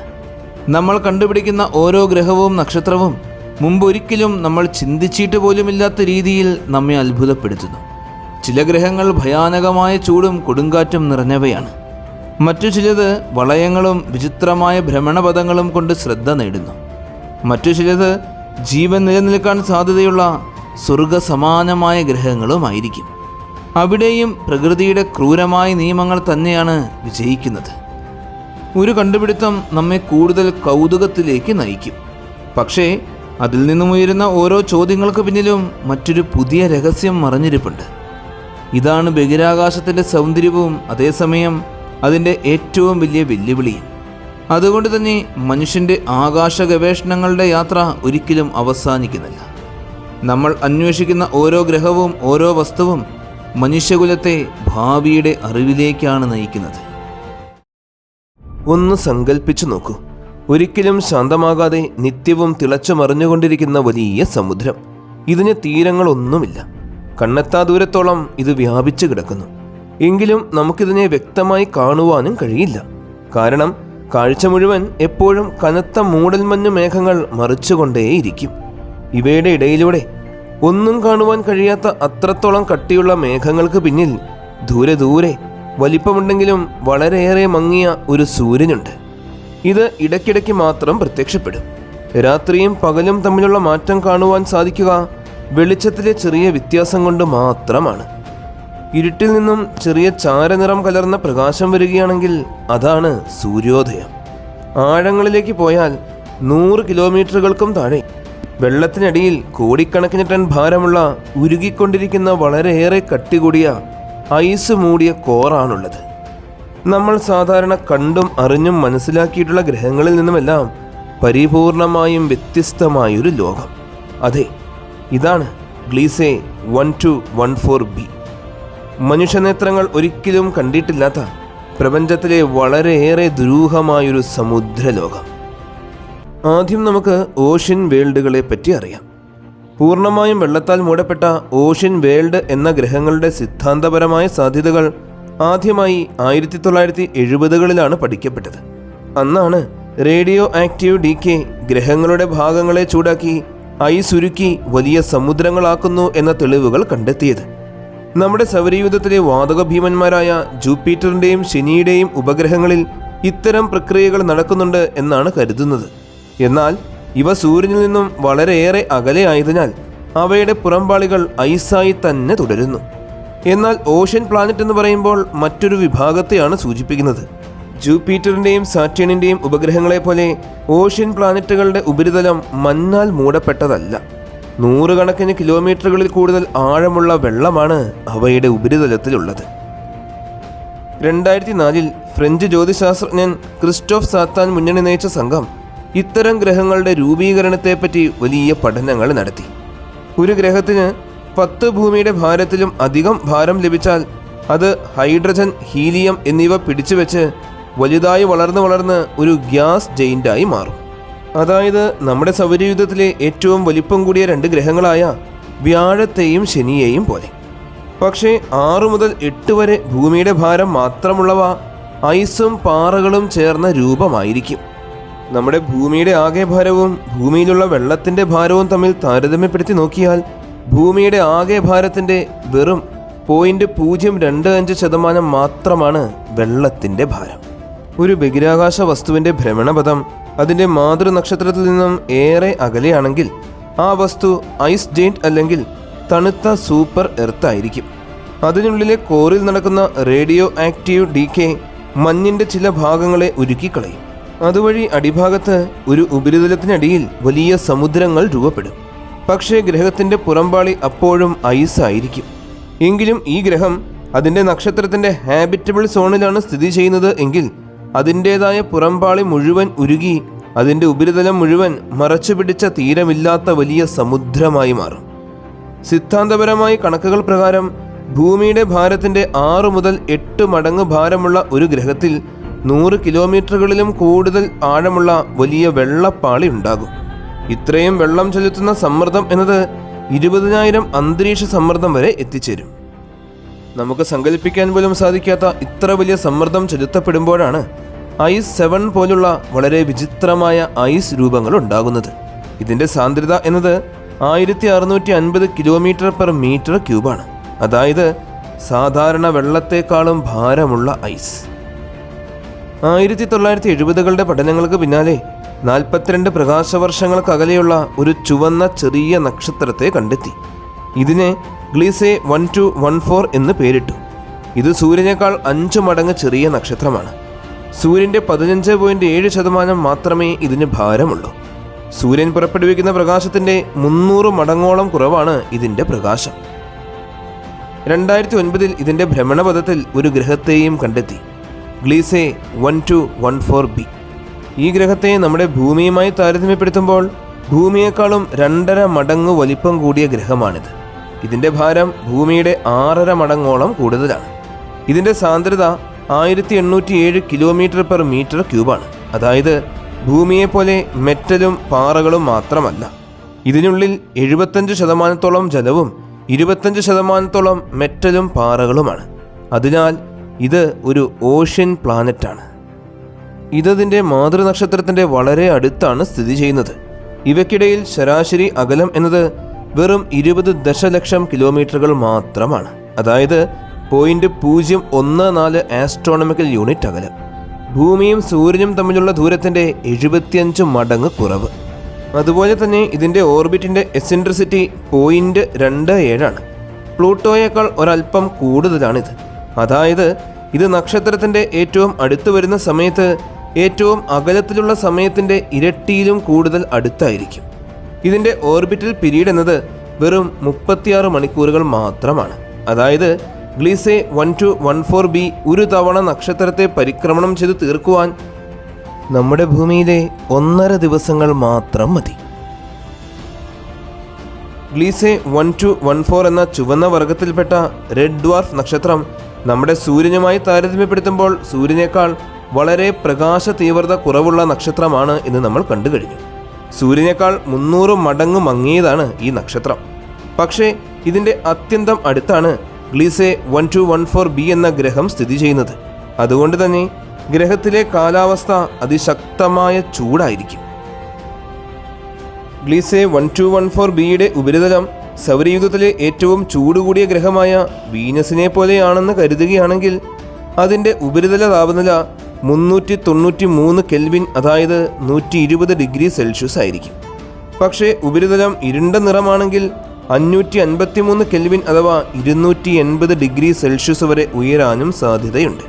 നമ്മൾ കണ്ടുപിടിക്കുന്ന ഓരോ ഗ്രഹവും നക്ഷത്രവും മുമ്പൊരിക്കലും നമ്മൾ ചിന്തിച്ചിട്ട് പോലുമില്ലാത്ത രീതിയിൽ നമ്മെ അത്ഭുതപ്പെടുത്തുന്നു. ചില ഗ്രഹങ്ങൾ ഭയാനകമായ ചൂടും കൊടുങ്കാറ്റും നിറഞ്ഞവയാണ്. മറ്റു ചിലത് വളയങ്ങളും വിചിത്രമായ ഭ്രമണപഥങ്ങളും കൊണ്ട് ശ്രദ്ധ നേടുന്നു. മറ്റു ചിലത് ജീവൻ നിലനിൽക്കാൻ സാധ്യതയുള്ള സ്വർഗസമാനമായ ഗ്രഹങ്ങളുമായിരിക്കും. അവിടെയും പ്രകൃതിയുടെ ക്രൂരമായ നിയമങ്ങൾ തന്നെയാണ് വിജയിക്കുന്നത്. ഒരു കണ്ടുപിടുത്തം നമ്മെ കൂടുതൽ കൗതുകത്തിലേക്ക് നയിക്കും. പക്ഷേ അതിൽ നിന്നും ഉയരുന്ന ഓരോ ചോദ്യങ്ങൾക്ക് പിന്നിലും മറ്റൊരു പുതിയ രഹസ്യം മറഞ്ഞിരിപ്പുണ്ട്. ഇതാണ് ബഹിരാകാശത്തിൻ്റെ സൗന്ദര്യവും അതേസമയം അതിൻ്റെ ഏറ്റവും വലിയ വെല്ലുവിളിയും. അതുകൊണ്ട് തന്നെ മനുഷ്യൻ്റെ ആകാശ ഗവേഷണങ്ങളുടെ യാത്ര ഒരിക്കലും അവസാനിക്കുന്നില്ല. നമ്മൾ അന്വേഷിക്കുന്ന ഓരോ ഗ്രഹവും ഓരോ വസ്തുവും മനുഷ്യകുലത്തെ ഭാവിയുടെ അറിവിലേക്കാണ് നയിക്കുന്നത്. ഒന്ന് സങ്കല്പിച്ചു നോക്കൂ. ഒരിക്കലും ശാന്തമാകാതെ നിത്യവും തിളച്ചു മറിഞ്ഞുകൊണ്ടിരിക്കുന്ന വലിയ സമുദ്രം. ഇതിന് തീരങ്ങളൊന്നുമില്ല. കണ്ണെത്താ ദൂരത്തോളം ഇത് വ്യാപിച്ചു കിടക്കുന്നു. എങ്കിലും നമുക്കിതിനെ വ്യക്തമായി കാണുവാനും കഴിയില്ല. കാരണം കാഴ്ച മുഴുവൻ എപ്പോഴും കനത്ത മൂടൽമഞ്ഞ് മേഘങ്ങൾ മറിച്ചുകൊണ്ടേയിരിക്കും. ഇവയുടെ ഇടയിലൂടെ ഒന്നും കാണുവാൻ കഴിയാത്ത അത്രത്തോളം കട്ടിയുള്ള മേഘങ്ങൾക്ക് പിന്നിൽ ദൂരെ ദൂരെ വലിപ്പമുണ്ടെങ്കിലും വളരെയേറെ മങ്ങിയ ഒരു സൂര്യനുണ്ട്. ഇത് ഇടയ്ക്കിടയ്ക്ക് മാത്രം പ്രത്യക്ഷപ്പെടും. രാത്രിയും പകലും തമ്മിലുള്ള മാറ്റം കാണുവാൻ സാധിക്കുക വെളിച്ചത്തിലെ ചെറിയ വ്യത്യാസം കൊണ്ട് മാത്രമാണ്. ഇരുട്ടിൽ നിന്നും ചെറിയ ചാരനിറം കലർന്ന പ്രകാശം വരികയാണെങ്കിൽ അതാണ് സൂര്യോദയം. ആഴങ്ങളിലേക്ക് പോയാൽ 100 കിലോമീറ്ററുകൾക്കും താഴെ വെള്ളത്തിനടിയിൽ കോടിക്കണക്കിന് ടൺ ഭാരമുള്ള ഉരുകിക്കൊണ്ടിരിക്കുന്ന വളരെയേറെ കട്ടി കൂടിയ ഐസ് മൂടിയ കോറാണുള്ളത്. നമ്മൾ സാധാരണ കണ്ടും അറിഞ്ഞും മനസ്സിലാക്കിയിട്ടുള്ള ഗ്രഹങ്ങളിൽ നിന്നുമെല്ലാം പരിപൂർണമായും വ്യത്യസ്തമായൊരു ലോകം. അതെ, ഇതാണ് ഗ്ലീസെ 1214b. മനുഷ്യനേത്രങ്ങൾ ഒരിക്കലും കണ്ടിട്ടില്ലാത്ത പ്രപഞ്ചത്തിലെ വളരെയേറെ ദുരൂഹമായൊരു സമുദ്രലോകം. ആദ്യം നമുക്ക് ഓഷ്യൻ വേൾഡുകളെ പറ്റി അറിയാം. പൂർണ്ണമായും വെള്ളത്താൽ മൂടപ്പെട്ട ഓഷ്യൻ വേൾഡ് എന്ന ഗ്രഹങ്ങളുടെ സിദ്ധാന്തപരമായ സാധ്യതകൾ ആദ്യമായി 1970കളിലാണ് പഠിക്കപ്പെട്ടത്. അന്നാണ് റേഡിയോ ആക്റ്റീവ് ഡീകെ ഗ്രഹങ്ങളുടെ ഭാഗങ്ങളെ ചൂടാക്കി ഐസ് ഉരുക്കി വലിയ സമുദ്രങ്ങളാക്കുന്നു എന്ന തെളിവുകൾ കണ്ടെത്തിയത്. നമ്മുടെ സൗരയൂഥത്തിലെ വാതക ഭീമന്മാരായ ജൂപ്പിറ്ററിൻ്റെയും ശനിയുടെയും ഉപഗ്രഹങ്ങളിൽ ഇത്തരം പ്രക്രിയകൾ നടക്കുന്നുണ്ട് എന്നാണ് കരുതുന്നത്. എന്നാൽ ഇവ സൂര്യനിൽ നിന്നും വളരെയേറെ അകലെ ആയതിനാൽ അവയുടെ പുറംപാളികൾ ഐസായി തന്നെ തുടരുന്നു. എന്നാൽ ഓഷ്യൻ പ്ലാനറ്റ് എന്ന് പറയുമ്പോൾ മറ്റൊരു വിഭാഗത്തെയാണ് സൂചിപ്പിക്കുന്നത്. ജൂപ്പിറ്ററിൻ്റെയും സാറ്റേണിൻ്റെയും ഉപഗ്രഹങ്ങളെ പോലെ ഓഷ്യൻ പ്ലാനറ്റുകളുടെ ഉപരിതലം മഞ്ഞാൽ മൂടപ്പെട്ടതല്ല. 100 കണക്കിന് കിലോമീറ്ററുകളിൽ കൂടുതൽ ആഴമുള്ള വെള്ളമാണ് അവയുടെ ഉപരിതലത്തിലുള്ളത്. 2004 ഫ്രഞ്ച് ജ്യോതിശാസ്ത്രജ്ഞൻ ക്രിസ്റ്റോഫ് സാത്താൻ മുന്നണി നയിച്ച സംഘം ഇത്തരം ഗ്രഹങ്ങളുടെ രൂപീകരണത്തെപ്പറ്റി വലിയ പഠനങ്ങൾ നടത്തി. ഒരു ഗ്രഹത്തിന് 10 ഭൂമിയുടെ ഭാരത്തിലും അധികം ഭാരം ലഭിച്ചാൽ അത് ഹൈഡ്രജൻ, ഹീലിയം എന്നിവ പിടിച്ചുവെച്ച് വലുതായി വളർന്ന് ഒരു ഗ്യാസ് ജെയിൻ്റായി മാറും. അതായത് നമ്മുടെ സൗരയൂഥത്തിലെ ഏറ്റവും വലിപ്പം കൂടിയ 2 ഗ്രഹങ്ങളായ വ്യാഴത്തെയും ശനിയെയും പോലെ. പക്ഷേ 6 മുതൽ 8 വരെ ഭൂമിയുടെ ഭാരം മാത്രമുള്ളവ ഐസും പാറകളും ചേർന്ന രൂപമായിരിക്കും. നമ്മുടെ ഭൂമിയുടെ ആകെ ഭാരവും ഭൂമിയിലുള്ള വെള്ളത്തിൻ്റെ ഭാരവും തമ്മിൽ താരതമ്യപ്പെടുത്തി നോക്കിയാൽ ഭൂമിയുടെ ആകെ ഭാരത്തിൻ്റെ വെറും 0.025% മാത്രമാണ് വെള്ളത്തിൻ്റെ ഭാരം. ഒരു ബഹിരാകാശ വസ്തുവിൻ്റെ ഭ്രമണപഥം അതിൻ്റെ മാതൃനക്ഷത്രത്തിൽ നിന്നും ഏറെ അകലെയാണെങ്കിൽ ആ വസ്തു ഐസ് ജെയിൻ്റ് അല്ലെങ്കിൽ തണുത്ത സൂപ്പർ എർത്ത് ആയിരിക്കും. അതിനുള്ളിലെ കോറിൽ നടക്കുന്ന റേഡിയോ ആക്റ്റീവ് ഡീകെ മഞ്ഞിൻ്റെ ചില ഭാഗങ്ങളെ ഉരുക്കിക്കളയും. അതുവഴി അടിഭാഗത്ത് ഒരു ഉപരിതലത്തിനടിയിൽ വലിയ സമുദ്രങ്ങൾ രൂപപ്പെടും. പക്ഷേ ഗ്രഹത്തിൻ്റെ പുറംപാളി അപ്പോഴും ഐസ് ആയിരിക്കും. എങ്കിലും ഈ ഗ്രഹം അതിൻ്റെ നക്ഷത്രത്തിൻ്റെ ഹാബിറ്റബിൾ സോണിലാണ് സ്ഥിതി ചെയ്യുന്നത് എങ്കിൽ അതിൻ്റേതായ പുറംപാളി മുഴുവൻ ഉരുകി അതിൻ്റെ ഉപരിതലം മുഴുവൻ മറച്ചു പിടിച്ച തീരമില്ലാത്ത വലിയ സമുദ്രമായി മാറും. സിദ്ധാന്തപരമായി കണക്കുകൾ പ്രകാരം ഭൂമിയുടെ ഭാരത്തിൻ്റെ 6 മുതൽ 8 മടങ്ങ് ഭാരമുള്ള ഒരു ഗ്രഹത്തിൽ 100 കിലോമീറ്ററുകളിലും കൂടുതൽ ആഴമുള്ള വലിയ വെള്ളപ്പാളി ഉണ്ടാകും. ഇത്രയും വെള്ളം ചെലുത്തുന്ന സമ്മർദ്ദം എന്നത് 20,000 അന്തരീക്ഷ സമ്മർദ്ദം വരെ എത്തിച്ചേരും. നമുക്ക് സങ്കല്പിക്കാൻ പോലും സാധിക്കാത്ത ഇത്ര വലിയ സമ്മർദ്ദം ചെലുത്തപ്പെടുമ്പോഴാണ് ഐസ് 7 പോലുള്ള വളരെ വിചിത്രമായ ഐസ് രൂപങ്ങൾ ഉണ്ടാകുന്നത്. ഇതിൻ്റെ സാന്ദ്രത എന്നത് 1650 km/m3 ആണ്. അതായത് സാധാരണ വെള്ളത്തെക്കാളും ഭാരമുള്ള ഐസ്. 1970കളുടെ പഠനങ്ങൾക്ക് പിന്നാലെ 42 പ്രകാശവർഷങ്ങൾക്കകലെയുള്ള ഒരു ചുവന്ന ചെറിയ നക്ഷത്രത്തെ കണ്ടെത്തി. ഇതിനെ ഗ്ലീസെ 1214 എന്ന് പേരിട്ടു. ഇത് സൂര്യനേക്കാൾ 5 മടങ്ങ് ചെറിയ നക്ഷത്രമാണ്. സൂര്യൻ്റെ 15.7% മാത്രമേ ഇതിന് ഭാരമുള്ളൂ. സൂര്യൻ പുറപ്പെടുവിക്കുന്ന പ്രകാശത്തിൻ്റെ 300 മടങ്ങോളം കുറവാണ് ഇതിൻ്റെ പ്രകാശം. 2009 ഇതിൻ്റെ ഭ്രമണപഥത്തിൽ ഒരു ഗ്രഹത്തെയും കണ്ടെത്തി, ഗ്ലീസെ 1214b. ഈ ഗ്രഹത്തെ നമ്മുടെ ഭൂമിയുമായി താരതമ്യപ്പെടുത്തുമ്പോൾ ഭൂമിയേക്കാളും 2.5 മടങ്ങ് വലിപ്പം കൂടിയ ഗ്രഹമാണിത്. ഇതിൻ്റെ ഭാരം ഭൂമിയുടെ 6.5 മടങ്ങോളം കൂടുതലാണ്. ഇതിൻ്റെ സാന്ദ്രത 1807 km/m3 ആണ്. അതായത് ഭൂമിയെപ്പോലെ മെറ്റലും പാറകളും മാത്രമല്ല. ഇതിനുള്ളിൽ 75% ജലവും 25% മെറ്റലും പാറകളുമാണ്. അതിനാൽ ഇത് ഒരു ഓഷ്യൻ പ്ലാനറ്റാണ്. ഇതതിൻ്റെ മാതൃനക്ഷത്രത്തിൻ്റെ വളരെ അടുത്താണ് സ്ഥിതി ചെയ്യുന്നത്. ഇവയ്ക്കിടയിൽ ശരാശരി അകലം എന്നത് വെറും 20 ദശലക്ഷം കിലോമീറ്ററുകൾ മാത്രമാണ്. അതായത് 0.014 ആസ്ട്രോണമിക്കൽ യൂണിറ്റ് അകലം. ഭൂമിയും സൂര്യനും തമ്മിലുള്ള ദൂരത്തിൻ്റെ 75 മടങ്ങ് കുറവ്. അതുപോലെ തന്നെ ഇതിൻ്റെ ഓർബിറ്റിൻ്റെ എസെൻട്രിസിറ്റി 0.27 ആണ്. പ്ലൂട്ടോയേക്കാൾ ഒരല്പം കൂടുതലാണിത്. അതായത് ഇത് നക്ഷത്രത്തിൻ്റെ ഏറ്റവും അടുത്ത് വരുന്ന സമയത്ത് ഏറ്റവും അകലത്തിലുള്ള സമയത്തിൻ്റെ ഇരട്ടിയിലും കൂടുതൽ അടുത്തായിരിക്കും. ഇതിൻ്റെ ഓർബിറ്റൽ പീരീഡ് എന്നത് വെറും 36 മണിക്കൂറുകൾ മാത്രമാണ്. അതായത് ഗ്ലീസെ 1214b ഒരു തവണ നക്ഷത്രത്തെ പരിക്രമണം ചെയ്ത് തീർക്കുവാൻ നമ്മുടെ ഭൂമിയിലെ 1.5 ദിവസങ്ങൾ മാത്രം മതി. ഗ്ലീസെ 1214 എന്ന ചുവന്ന വർഗത്തിൽപ്പെട്ട റെഡ് ഡ്വാർഫ് നക്ഷത്രം നമ്മുടെ സൂര്യനുമായി താരതമ്യപ്പെടുത്തുമ്പോൾ സൂര്യനേക്കാൾ വളരെ പ്രകാശ തീവ്രത കുറവുള്ള നക്ഷത്രമാണ് എന്ന് നമ്മൾ കണ്ടു കഴിഞ്ഞു. സൂര്യനേക്കാൾ 300 മടങ്ങ് മങ്ങിയതാണ് ഈ നക്ഷത്രം. പക്ഷേ ഇതിൻ്റെ അത്യന്തം അടുത്താണ് ഗ്ലീസെ 1214b എന്ന ഗ്രഹം സ്ഥിതി ചെയ്യുന്നത്. അതുകൊണ്ട് തന്നെ ഗ്രഹത്തിലെ കാലാവസ്ഥ അതിശക്തമായ ചൂടായിരിക്കും. ഗ്ലീസെ 1214bയുടെ ഉപരിതലം സൗരയൂഥത്തിലെ ഏറ്റവും ചൂടുകൂടിയ ഗ്രഹമായ വീനസിനെ പോലെയാണെന്ന് കരുതുകയാണെങ്കിൽ അതിൻ്റെ ഉപരിതല താപനില 393 കെൽവിൻ, അതായത് 120 ഡിഗ്രി സെൽഷ്യസ് ആയിരിക്കും. പക്ഷേ ഉപരിതലം ഇരുണ്ട നിറമാണെങ്കിൽ 553 കെൽവിൻ അഥവാ 280 ഡിഗ്രി സെൽഷ്യസ് വരെ ഉയരാനും സാധ്യതയുണ്ട്.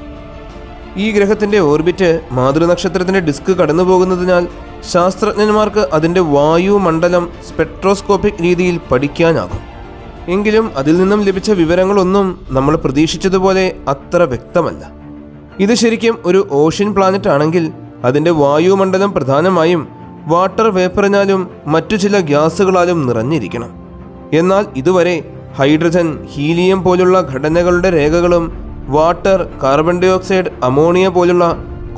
ഈ ഗ്രഹത്തിൻ്റെ ഓർബിറ്റ് മാതൃനക്ഷത്രത്തിൻ്റെ ഡിസ്ക് കടന്നു പോകുന്നതിനാൽ ശാസ്ത്രജ്ഞന്മാർക്ക് അതിൻ്റെ വായുമണ്ഡലം സ്പെക്ട്രോസ്കോപ്പിക് രീതിയിൽ പഠിക്കാനാകും. എങ്കിലും അതിൽ നിന്നും ലഭിച്ച വിവരങ്ങളൊന്നും നമ്മൾ പ്രതീക്ഷിച്ചതുപോലെ അത്ര വ്യക്തമല്ല. ഇത് ശരിക്കും ഒരു ഓഷ്യൻ പ്ലാനറ്റ് ആണെങ്കിൽ അതിൻ്റെ വായുമണ്ഡലം പ്രധാനമായും വാട്ടർ വേപ്പറിനാലും മറ്റു ചില ഗ്യാസുകളാലും നിറഞ്ഞിരിക്കണം. എന്നാൽ ഇതുവരെ ഹൈഡ്രജൻ, ഹീലിയം പോലുള്ള ഘടനകളുടെ രേഖകളും water, carbon dioxide, ammonia പോലുള്ള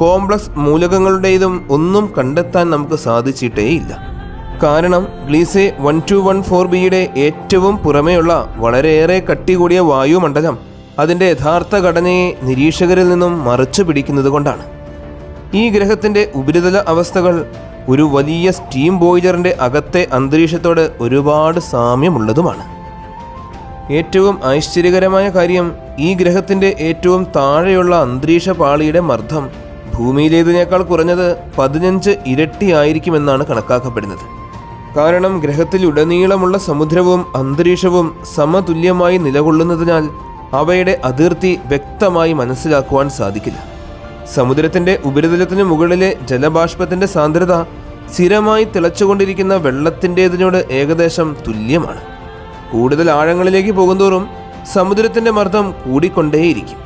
കോംപ്ലക്സ് മൂലകങ്ങളുടേതും ഒന്നും കണ്ടെത്താൻ നമുക്ക് സാധിച്ചിട്ടേയില്ല. കാരണം ഗ്ലീസെ 1214bയുടെ ഏറ്റവും പുറമെയുള്ള വളരെയേറെ കട്ടി കൂടിയ വായുമണ്ഡലം അതിൻ്റെ യഥാർത്ഥ ഘടനയെ നിരീക്ഷകരിൽ നിന്നും മറച്ചു പിടിക്കുന്നത് കൊണ്ടാണ്. ഈ ഗ്രഹത്തിൻ്റെ ഉപരിതല അവസ്ഥകൾ ഒരു വലിയ സ്റ്റീം ബോയിലറിൻ്റെ അകത്തെ അന്തരീക്ഷത്തോട് ഒരുപാട് സാമ്യമുള്ളതുമാണ്. ഏറ്റവും ആശ്ചര്യകരമായ കാര്യം ഈ ഗ്രഹത്തിൻ്റെ ഏറ്റവും താഴെയുള്ള അന്തരീക്ഷ പാളിയുടെ മർദ്ദം ഭൂമിയിലേതിനേക്കാൾ കുറഞ്ഞത് 15 ഇരട്ടിയായിരിക്കുമെന്നാണ് കണക്കാക്കപ്പെടുന്നത്. കാരണം ഗ്രഹത്തിലുടനീളമുള്ള സമുദ്രവും അന്തരീക്ഷവും സമതുല്യമായി നിലകൊള്ളുന്നതിനാൽ അവയുടെ അതിർത്തി വ്യക്തമായി മനസ്സിലാക്കുവാൻ സാധിക്കില്ല. സമുദ്രത്തിൻ്റെ ഉപരിതലത്തിന് മുകളിലെ ജലബാഷ്പത്തിൻ്റെ സാന്ദ്രത സ്ഥിരമായി തിളച്ചുകൊണ്ടിരിക്കുന്ന വെള്ളത്തിൻ്റേതിനോട് ഏകദേശം തുല്യമാണ്. കൂടുതൽ ആഴങ്ങളിലേക്ക് പോകുന്തോറും സമുദ്രത്തിൻ്റെ മർദ്ദം കൂടിക്കൊണ്ടേയിരിക്കും.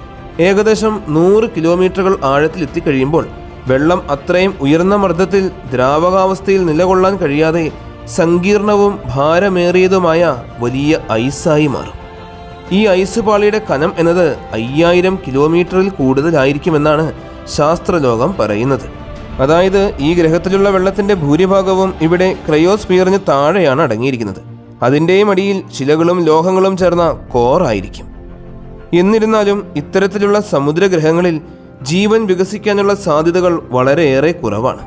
ഏകദേശം 100 കിലോമീറ്ററുകൾ ആഴത്തിലെത്തിക്കഴിയുമ്പോൾ വെള്ളം അത്രയും ഉയർന്ന മർദ്ദത്തിൽ ദ്രാവകാവസ്ഥയിൽ നിലകൊള്ളാൻ കഴിയാതെ സങ്കീർണവും ഭാരമേറിയതുമായ വലിയ ഐസായി മാറും. ഈ ഐസ് പാളിയുടെ കനം എന്നത് 5000 കിലോമീറ്ററിൽ കൂടുതലായിരിക്കുമെന്നാണ് ശാസ്ത്രലോകം പറയുന്നത്. അതായത് ഈ ഗ്രഹത്തിലുള്ള വെള്ളത്തിൻ്റെ ഭൂരിഭാഗവും ഇവിടെ ക്രയോസ്ഫിയറിന് താഴെയാണ് അടങ്ങിയിരിക്കുന്നത്. അതിൻ്റെയും അടിയിൽ ശിലകളും ലോഹങ്ങളും ചേർന്ന കോറായിരിക്കും. എന്നിരുന്നാലും ഇത്തരത്തിലുള്ള സമുദ്രഗ്രഹങ്ങളിൽ ജീവൻ വികസിക്കാനുള്ള സാധ്യതകൾ വളരെയേറെ കുറവാണ്.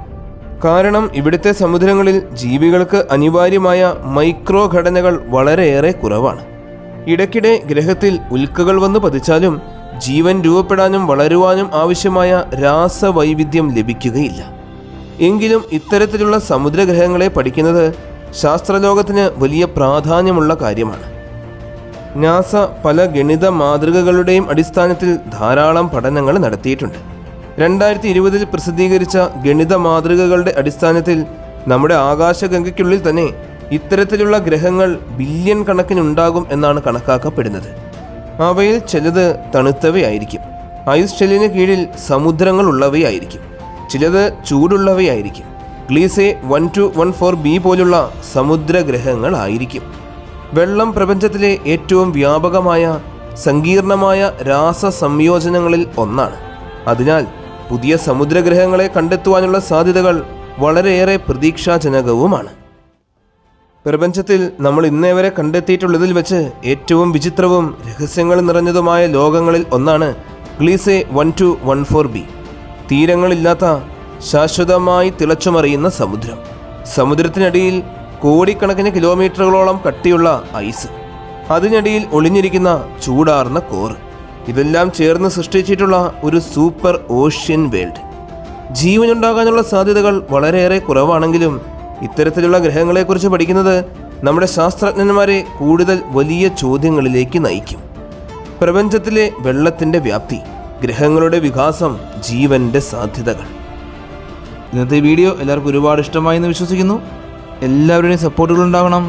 കാരണം ഇവിടുത്തെ സമുദ്രങ്ങളിൽ ജീവികൾക്ക് അനിവാര്യമായ മൈക്രോ ഘടനകൾ വളരെയേറെ കുറവാണ്. ഇടയ്ക്കിടെ ഗ്രഹത്തിൽ ഉൽക്കകൾ വന്ന് പതിച്ചാലും ജീവൻ രൂപപ്പെടാനും വളരുവാനും ആവശ്യമായ രാസവൈവിധ്യം ലഭിക്കുകയില്ല. എങ്കിലും ഇത്തരത്തിലുള്ള സമുദ്രഗ്രഹങ്ങളെ പഠിക്കുന്നത് ശാസ്ത്രലോകത്തിന് വലിയ പ്രാധാന്യമുള്ള കാര്യമാണ്. നാസ പല ഗണിത മാതൃകകളുടെയും അടിസ്ഥാനത്തിൽ ധാരാളം പഠനങ്ങൾ നടത്തിയിട്ടുണ്ട്. 2020 പ്രസിദ്ധീകരിച്ച ഗണിത മാതൃകകളുടെ അടിസ്ഥാനത്തിൽ നമ്മുടെ ആകാശഗംഗയ്ക്കുള്ളിൽ തന്നെ ഇത്തരത്തിലുള്ള ഗ്രഹങ്ങൾ ബില്യൺ കണക്കിനുണ്ടാകും എന്നാണ് കണക്കാക്കപ്പെടുന്നത്. അവയിൽ ചിലത് തണുത്തവയായിരിക്കും, ഐസ് ഷെല്ലിന് കീഴിൽ സമുദ്രങ്ങൾ ഉള്ളവയായിരിക്കും, ചിലത് ചൂടുള്ളവയായിരിക്കും. ഗ്ലീസെ 1214b പോലുള്ള സമുദ്രഗ്രഹങ്ങളായിരിക്കും. വെള്ളം പ്രപഞ്ചത്തിലെ ഏറ്റവും വ്യാപകമായ സങ്കീർണമായ രാസ സംയോജനങ്ങളിൽ ഒന്നാണ്. അതിനാൽ പുതിയ സമുദ്രഗ്രഹങ്ങളെ കണ്ടെത്തുവാനുള്ള സാധ്യതകൾ വളരെയേറെ പ്രതീക്ഷാജനകവുമാണ്. പ്രപഞ്ചത്തിൽ നമ്മൾ ഇന്നേ വരെ കണ്ടെത്തിയിട്ടുള്ളതിൽ വെച്ച് ഏറ്റവും വിചിത്രവും രഹസ്യങ്ങൾ നിറഞ്ഞതുമായ ലോകങ്ങളിൽ ഒന്നാണ് ഗ്ലീസെ 1214b. തീരങ്ങളില്ലാത്ത ശാശ്വതമായി തിളച്ചുമറിയുന്ന സമുദ്രം. സമുദ്രത്തിനടിയിൽ കോടിക്കണക്കിന് കിലോമീറ്ററുകളോളം കട്ടിയുള്ള ഐസ്, അതിനടിയിൽ ഒളിഞ്ഞിരിക്കുന്ന ചൂടാർന്ന കോറ്, ഇതെല്ലാം ചേർന്ന് സൃഷ്ടിച്ചിട്ടുള്ള ഒരു സൂപ്പർ ഓഷ്യൻ വേൾഡ്. ജീവനുണ്ടാകാനുള്ള സാധ്യതകൾ വളരെയേറെ കുറവാണെങ്കിലും ഇത്തരത്തിലുള്ള ഗ്രഹങ്ങളെക്കുറിച്ച് പഠിക്കുന്നത് നമ്മുടെ ശാസ്ത്രജ്ഞന്മാരെ കൂടുതൽ വലിയ ചോദ്യങ്ങളിലേക്ക് നയിക്കും. പ്രപഞ്ചത്തിലെ വെള്ളത്തിൻ്റെ വ്യാപ്തി, ഗ്രഹങ്ങളുടെ വികാസം, ജീവന്റെ സാധ്യതകൾ. ഇന്നത്തെ വീഡിയോ എല്ലാവർക്കും ഒരുപാട് ഇഷ്ടമായി എന്ന് വിശ്വസിക്കുന്നു. എല്ലാവരുടെയും സപ്പോർട്ടുകൾ ഉണ്ടാകണം.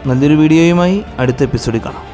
നല്ലൊരു വീഡിയോയുമായി അടുത്ത എപ്പിസോഡിൽ കാണാം.